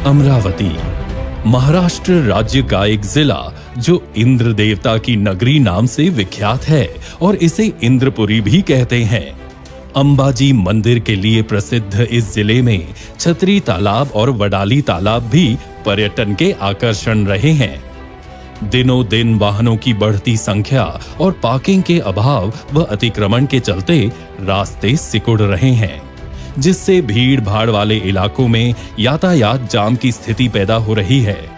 अमरावती महाराष्ट्र राज्य का एक जिला जो इंद्र देवता की नगरी नाम से विख्यात है और इसे इंद्रपुरी भी कहते हैं। अंबाजी मंदिर के लिए प्रसिद्ध इस जिले में छतरी तालाब और वडाली तालाब भी पर्यटन के आकर्षण रहे हैं। दिनों दिन वाहनों की बढ़ती संख्या और पार्किंग के अभाव व अतिक्रमण के चलते रास्ते सिकुड़ रहे हैं, जिससे भीड़ भाड़ वाले इलाकों में यातायात जाम की स्थिति पैदा हो रही है।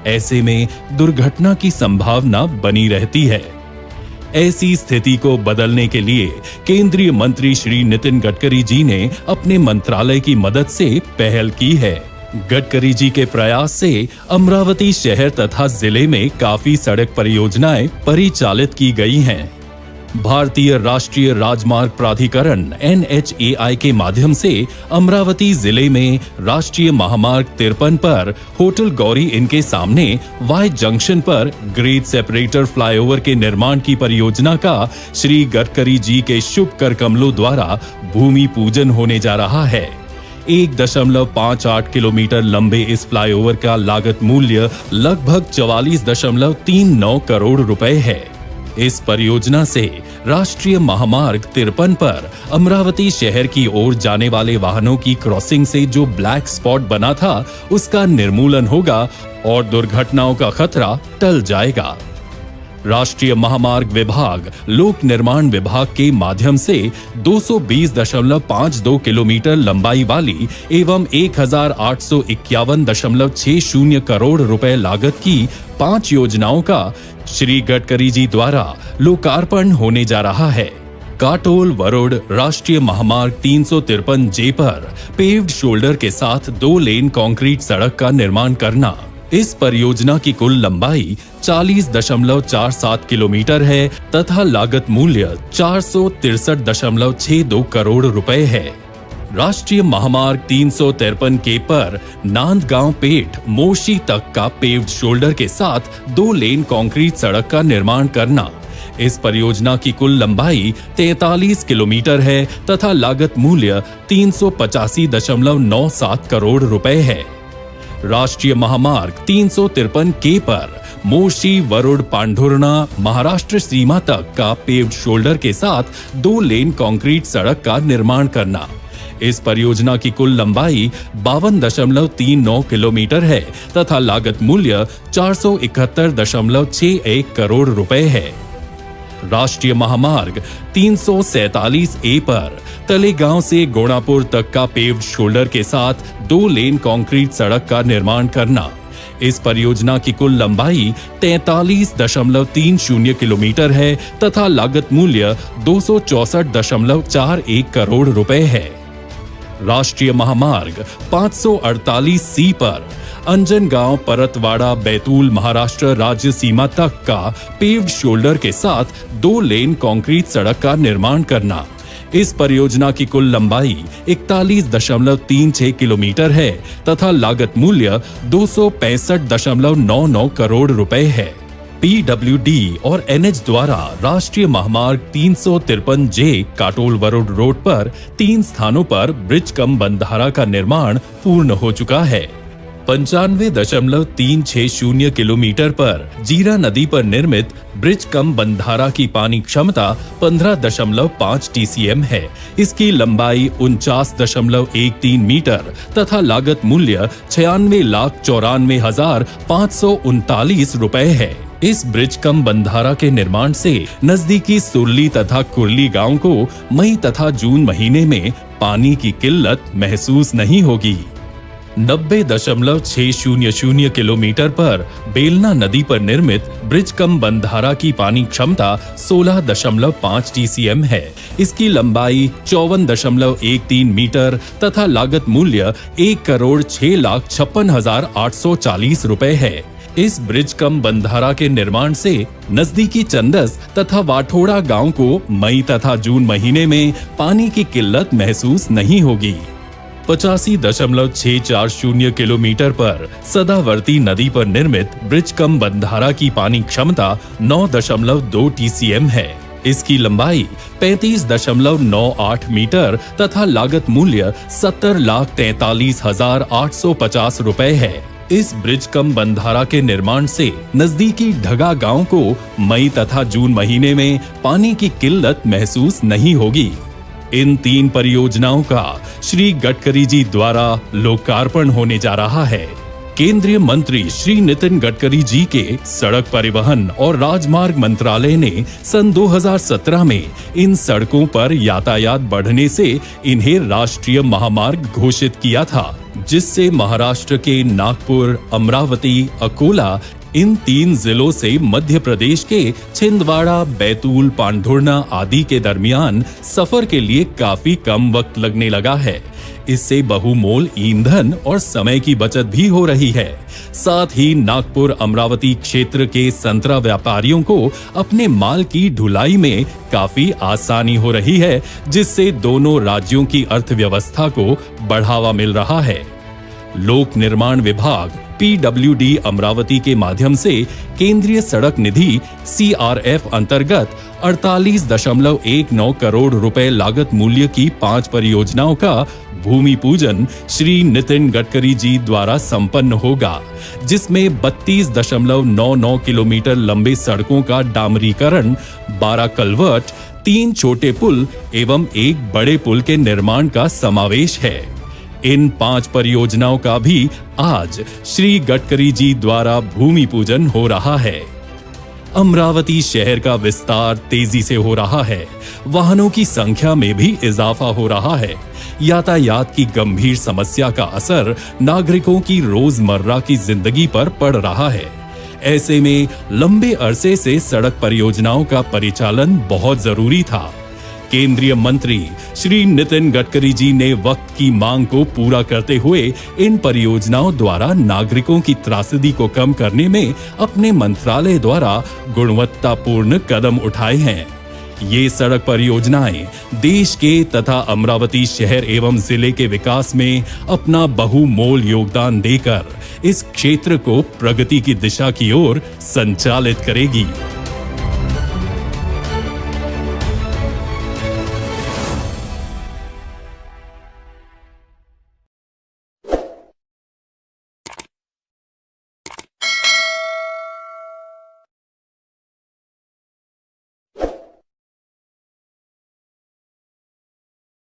ऐसे में दुर्घटना की संभावना बनी रहती है। ऐसी स्थिति को बदलने के लिए केंद्रीय मंत्री श्री नितिन गडकरी जी ने अपने मंत्रालय की मदद से पहल की है। गडकरी जी के प्रयास से अमरावती शहर तथा जिले में काफी सड़क परियोजनाएं परिचालित की गई हैं। भारतीय राष्ट्रीय राजमार्ग प्राधिकरण NHAI के माध्यम से अमरावती जिले में राष्ट्रीय महामार्ग 53 पर होटल गौरी इन के सामने वाई जंक्शन पर ग्रेड सेपरेटर फ्लाईओवर के निर्माण की परियोजना का श्री गडकरी जी के शुभ कर कमलों द्वारा भूमि पूजन होने जा रहा है। 1.58 किलोमीटर लंबे इस फ्लाईओवर का लागत मूल्य लगभग 44.39 करोड़ रुपए है। इस परियोजना से राष्ट्रीय महामार्ग 53 पर अमरावती शहर की ओर जाने वाले वाहनों की क्रॉसिंग से जो ब्लैक स्पॉट बना था उसका निर्मूलन होगा और दुर्घटनाओं का खतरा टल जाएगा। राष्ट्रीय महामार्ग विभाग लोक निर्माण विभाग के माध्यम से 220.52 किलोमीटर लंबाई वाली एवं 1851.60 करोड़ रुपए लागत की 5 योजनाओं का श्री गडकरी जी द्वारा लोकार्पण होने जा रहा है। काटोल वरुड़ राष्ट्रीय महामार्ग 353J पर पेव्ड शोल्डर के साथ 2 लेन कंक्रीट सड़क का निर्माण करना। इस परियोजना की कुल लंबाई 40.47 किलोमीटर है तथा लागत मूल्य 463.62 करोड़ रुपए है। राष्ट्रीय महामार्ग 353K पर नांदगांव पेठ मोशी तक का पेव्ड शोल्डर के साथ 2 लेन कंक्रीट सड़क का निर्माण करना। इस परियोजना की कुल लंबाई 43 किलोमीटर है तथा लागत मूल्य 385.97 करोड़ रुपए है। राष्ट्रीय महामार्ग 353K पर मोशी वरुड़ पांढुर्णा महाराष्ट्र सीमा तक का पेव्ड शोल्डर के साथ 2 लेन कंक्रीट सड़क का निर्माण करना। इस परियोजना की कुल लंबाई 52.39 किलोमीटर है तथा लागत मूल्य 471.61 करोड़ रुपए है। राष्ट्रीय महामार्ग 347A पर तलेगांव से गोणापुर तक का पेव्ड शोल्डर के साथ 2 लेन कंक्रीट सड़क का निर्माण करना। इस परियोजना की कुल लंबाई 43.30 किलोमीटर है तथा लागत मूल्य 264.41 करोड़ रुपए है। राष्ट्रीय महामार्ग 548C पर अंजनगांव परतवाड़ा बैतूल महाराष्ट्र राज्य सीमा तक का पेव्ड शोल्डर के साथ 2 लेन कंक्रीट सड़क का निर्माण करना। इस परियोजना की कुल लंबाई 41.36 किलोमीटर है तथा लागत मूल्य 265.99 करोड़ रुपए है। PWD और NH द्वारा राष्ट्रीय महामार्ग 353J काटोल वरुड़ रोड पर 3 स्थानों पर ब्रिज कम बंधारा का निर्माण पूर्ण हो चुका है। 95.360 किलोमीटर पर जीरा नदी पर निर्मित ब्रिज कम बंधारा की पानी क्षमता 15.5 TCM है। इसकी लंबाई 49.13 मीटर तथा लागत मूल्य 96,94,539 रुपए है। इस ब्रिज कम बंधारा के निर्माण से नजदीकी सुरली तथा कुरली गांव को मई तथा जून महीने में पानी की किल्लत महसूस नहीं होगी। 90.600 किलोमीटर पर बेलना नदी पर निर्मित ब्रिज कम बंधारा की पानी क्षमता 16.5 TCM है। इसकी लंबाई 54.13 मीटर तथा लागत मूल्य 1,06,56,840 रुपए है। इस ब्रिज कम बंधारा के निर्माण से नजदीकी चंदस तथा वाठोड़ा गांव को मई तथा जून महीने में पानी की किल्लत महसूस नहीं होगी। 85.640 किलोमीटर पर सदावर्ती नदी पर निर्मित ब्रिज कम बंधारा की पानी क्षमता 9.2 TCM है। इसकी लंबाई 35.98 मीटर तथा लागत मूल्य 70,43,850 रुपए है। इस ब्रिज कम बंधारा के निर्माण से नजदीकी ढगा गांव को मई तथा जून महीने में पानी की किल्लत महसूस नहीं होगी। इन 3 परियोजनाओं का श्री गडकरी जी द्वारा लोकार्पण होने जा रहा है। केंद्रीय मंत्री श्री नितिन गडकरी जी के सड़क परिवहन और राजमार्ग मंत्रालय ने सन 2017 में इन सड़कों पर यातायात बढ़ने से इन्हें राष्ट्रीय महामार्ग घोषित किया था, जिससे महाराष्ट्र के नागपुर, अमरावती, अकोला इन 3 जिलों से मध्य प्रदेश के छिंदवाड़ा, बैतूल, पांढुर्णा आदि के दरमियान सफर के लिए काफी कम वक्त लगने लगा है। इससे बहुमोल ईंधन और समय की बचत भी हो रही है। साथ ही नागपुर अमरावती क्षेत्र के संतरा व्यापारियों को अपने माल की ढुलाई में काफी आसानी हो रही है, जिससे दोनों राज्यों की अर्थव्यवस्था को बढ़ावा मिल रहा है। लोक निर्माण विभाग PWD अमरावती के माध्यम से केंद्रीय सड़क निधि CRF अंतर्गत 48.19 करोड़ रुपए लागत मूल्य की 5 परियोजनाओं का भूमि पूजन श्री नितिन गडकरी जी द्वारा संपन्न होगा, जिसमें 32.99 किलोमीटर लंबे सड़कों का डामरीकरण, 12 कलवर्ट, 3 छोटे पुल एवं 1 बड़े पुल के निर्माण का समावेश है। इन 5 परियोजनाओं का भी आज श्री गडकरी जी द्वारा भूमि पूजन हो रहा है। अमरावती शहर का विस्तार तेजी से हो रहा है। वाहनों की संख्या में भी इजाफा हो रहा है। यातायात की गंभीर समस्या का असर नागरिकों की रोजमर्रा की जिंदगी पर पड़ रहा है। ऐसे में लंबे अरसे से सड़क परियोजनाओं का परिचालन बहुत जरूरी था। केंद्रीय मंत्री श्री नितिन गडकरी जी ने वक्त की मांग को पूरा करते हुए इन परियोजनाओं द्वारा नागरिकों की त्रासदी को कम करने में अपने मंत्रालय द्वारा गुणवत्तापूर्ण कदम उठाए हैं। ये सड़क परियोजनाएं देश के तथा अमरावती शहर एवं जिले के विकास में अपना बहुमोल योगदान देकर इस क्षेत्र को प्रगति की दिशा की ओर संचालित करेगी।